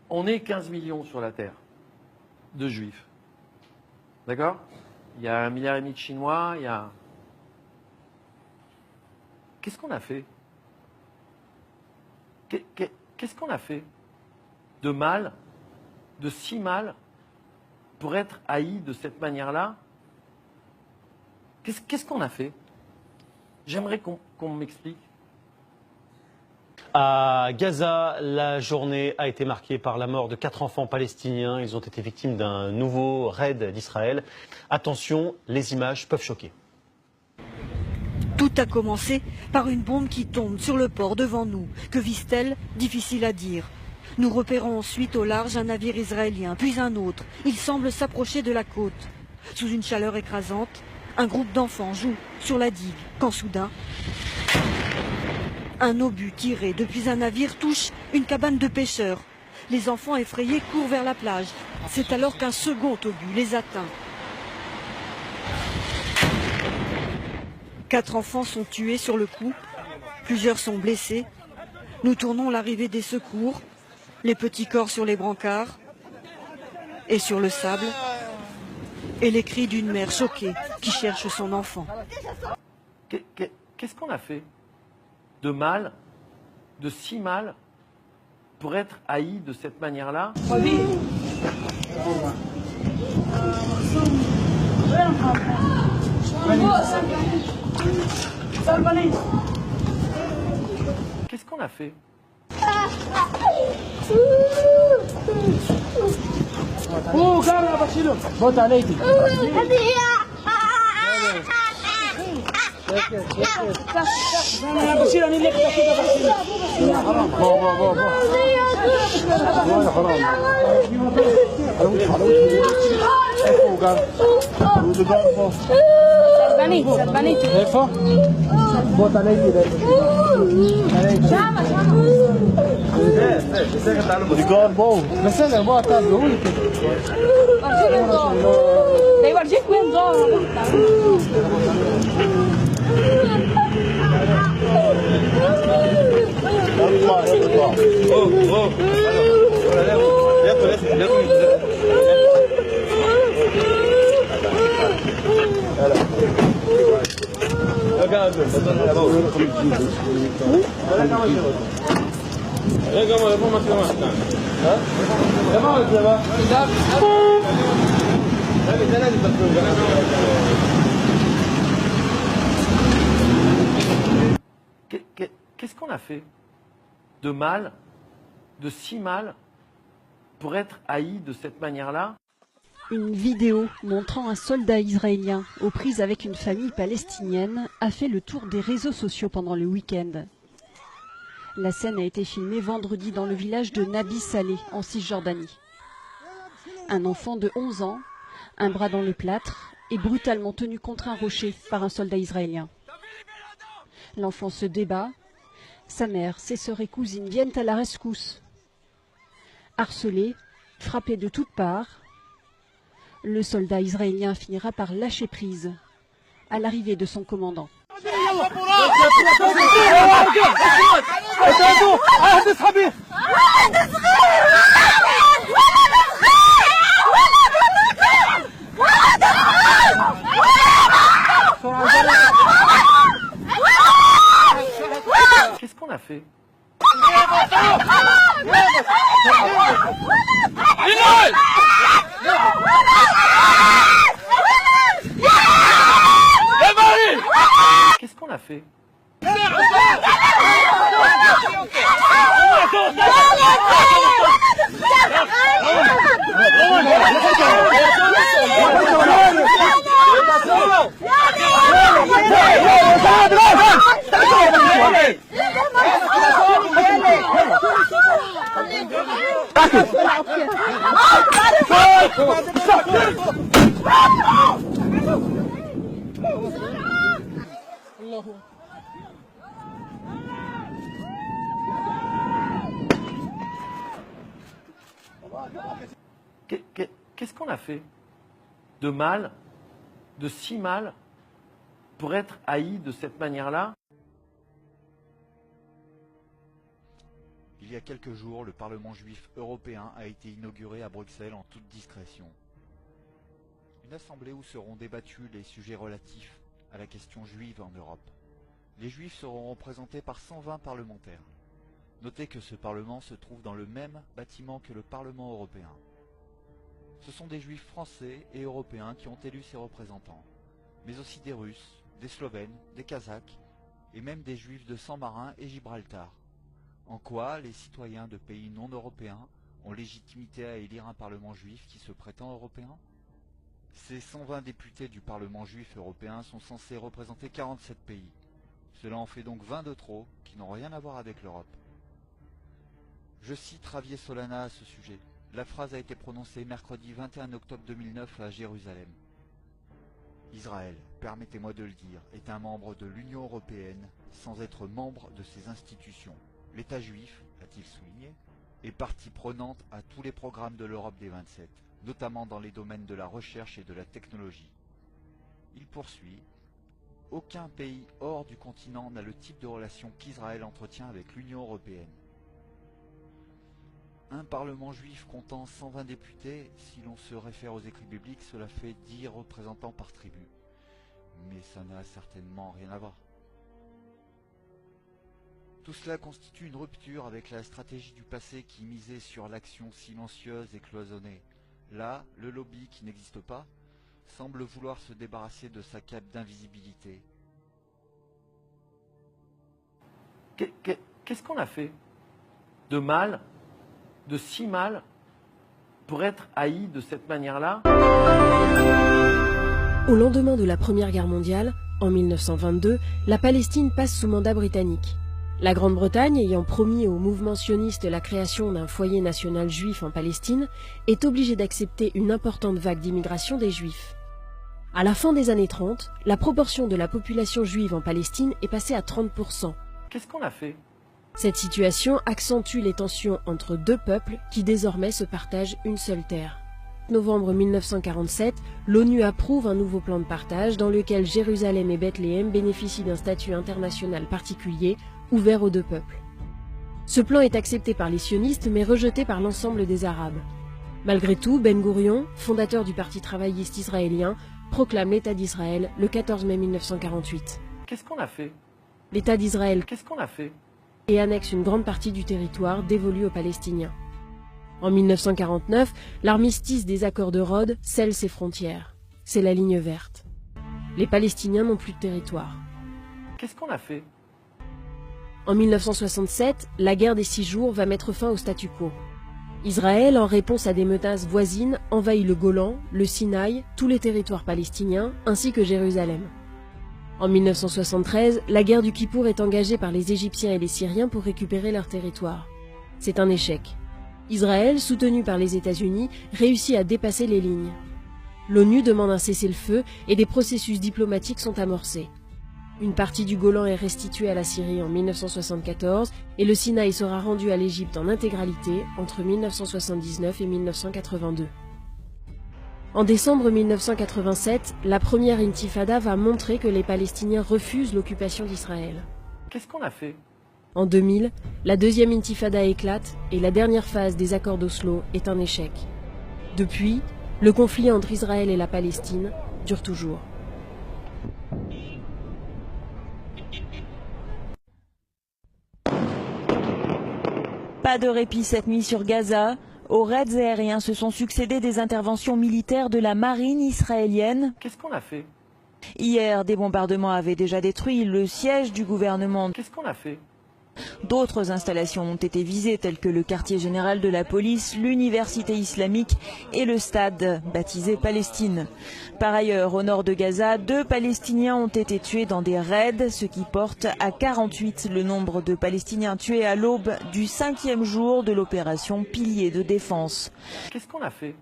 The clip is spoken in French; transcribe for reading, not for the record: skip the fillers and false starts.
On est 15 millions sur la Terre de Juifs. D'accord? Il y a 1,5 milliard de Chinois, il y a... Qu'est-ce qu'on a fait? Qu'est-ce qu'on a fait de mal, de si mal, pour être haï de cette manière-là? Qu'est-ce qu'on a fait? J'aimerais qu'on m'explique. À Gaza, la journée a été marquée par la mort de 4 enfants palestiniens. Ils ont été victimes d'un nouveau raid d'Israël. Attention, les images peuvent choquer. Tout a commencé par une bombe qui tombe sur le port devant nous. Que vise-t-elle? Difficile à dire. Nous repérons ensuite au large un navire israélien, puis un autre. Il semble s'approcher de la côte. Sous une chaleur écrasante, un groupe d'enfants joue sur la digue, quand soudain, un obus tiré depuis un navire touche une cabane de pêcheurs. Les enfants effrayés courent vers la plage. C'est alors qu'un second obus les atteint. 4 enfants sont tués sur le coup. Plusieurs sont blessés. Nous tournons l'arrivée des secours. Les petits corps sur les brancards et sur le sable. Et les cris d'une mère choquée qui cherche son enfant. Qu'est-ce qu'on a fait de mal, de si mal, pour être haï de cette manière-là? Qu'est-ce qu'on a fait? Qu'est-ce qu'on a fait de mal, de si mal, pour être haï de cette manière-là? Une vidéo montrant un soldat israélien aux prises avec une famille palestinienne a fait le tour des réseaux sociaux pendant le week-end. La scène a été filmée vendredi dans le village de Nabi Saleh, en Cisjordanie. Un enfant de 11 ans, un bras dans le plâtre, est brutalement tenu contre un rocher par un soldat israélien. L'enfant se débat. Sa mère, ses sœurs et cousines viennent à la rescousse. Harcelé, frappé de toutes parts, le soldat israélien finira par lâcher prise à l'arrivée de son commandant. Qu'est-ce qu'on a fait? Qu'est-ce qu'on a fait? Qu'est-ce qu'on a fait de mal, de si mal, pour être haï de cette manière-là? Il y a quelques jours, le Parlement juif européen a été inauguré à Bruxelles en toute discrétion. Une assemblée où seront débattus les sujets relatifs à la question juive en Europe. Les juifs seront représentés par 120 parlementaires. Notez que ce Parlement se trouve dans le même bâtiment que le Parlement européen. Ce sont des juifs français et européens qui ont élu ces représentants, mais aussi des Russes, des Slovènes, des Kazakhs et même des juifs de San Marin et Gibraltar. En quoi les citoyens de pays non européens ont légitimité à élire un Parlement juif qui se prétend européen? Ces 120 députés du Parlement juif européen sont censés représenter 47 pays. Cela en fait donc 20 de trop qui n'ont rien à voir avec l'Europe. Je cite Javier Solana à ce sujet. La phrase a été prononcée mercredi 21 octobre 2009 à Jérusalem. Israël, permettez-moi de le dire, est un membre de l'Union européenne sans être membre de ses institutions. L'État juif, a-t-il souligné, est partie prenante à tous les programmes de l'Europe des 27, notamment dans les domaines de la recherche et de la technologie. Il poursuit. Aucun pays hors du continent n'a le type de relation qu'Israël entretient avec l'Union européenne. Un Parlement juif comptant 120 députés, si l'on se réfère aux écrits bibliques, cela fait 10 représentants par tribu. Mais ça n'a certainement rien à voir. Tout cela constitue une rupture avec la stratégie du passé qui misait sur l'action silencieuse et cloisonnée. Là, le lobby, qui n'existe pas, semble vouloir se débarrasser de sa cape d'invisibilité. Qu'est-ce qu'on a fait de mal, de si mal, pour être haï de cette manière-là? Au lendemain de la Première Guerre mondiale, en 1922, la Palestine passe sous mandat britannique. La Grande-Bretagne, ayant promis au mouvement sioniste la création d'un foyer national juif en Palestine, est obligée d'accepter une importante vague d'immigration des Juifs. À la fin des années 30, la proportion de la population juive en Palestine est passée à 30%. Qu'est-ce qu'on a fait? Cette situation accentue les tensions entre deux peuples qui désormais se partagent une seule terre. En novembre 1947, l'ONU approuve un nouveau plan de partage dans lequel Jérusalem et Bethléem bénéficient d'un statut international particulier, ouvert aux deux peuples. Ce plan est accepté par les sionistes mais rejeté par l'ensemble des Arabes. Malgré tout, Ben Gourion, fondateur du Parti travailliste israélien, proclame l'État d'Israël le 14 mai 1948. Qu'est-ce qu'on a fait? L'État d'Israël Qu'est-ce qu'on a fait? Et annexe une grande partie du territoire dévolu aux Palestiniens. En 1949, l'armistice des accords de Rhodes scelle ses frontières. C'est la ligne verte. Les Palestiniens n'ont plus de territoire. Qu'est-ce qu'on a fait? En 1967, la guerre des 6 jours va mettre fin au statu quo. Israël, en réponse à des menaces voisines, envahit le Golan, le Sinaï, tous les territoires palestiniens, ainsi que Jérusalem. En 1973, la guerre du Kippour est engagée par les Égyptiens et les Syriens pour récupérer leur territoire. C'est un échec. Israël, soutenu par les États-Unis, réussit à dépasser les lignes. L'ONU demande un cessez-le-feu et des processus diplomatiques sont amorcés. Une partie du Golan est restituée à la Syrie en 1974 et le Sinaï sera rendu à l'Égypte en intégralité entre 1979 et 1982. En décembre 1987, la première intifada va montrer que les Palestiniens refusent l'occupation d'Israël. Qu'est-ce qu'on a fait? En 2000, la deuxième intifada éclate et la dernière phase des accords d'Oslo est un échec. Depuis, le conflit entre Israël et la Palestine dure toujours. Pas de répit cette nuit sur Gaza. Aux raids aériens se sont succédé des interventions militaires de la marine israélienne. Qu'est-ce qu'on a fait? Hier, des bombardements avaient déjà détruit le siège du gouvernement. Qu'est-ce qu'on a fait? D'autres installations ont été visées, telles que le quartier général de la police, l'université islamique et le stade baptisé Palestine. Par ailleurs, au nord de Gaza, 2 Palestiniens ont été tués dans des raids, ce qui porte à 48 le nombre de Palestiniens tués à l'aube du 5e jour de l'opération Pilier de défense. Qu'est-ce qu'on a fait?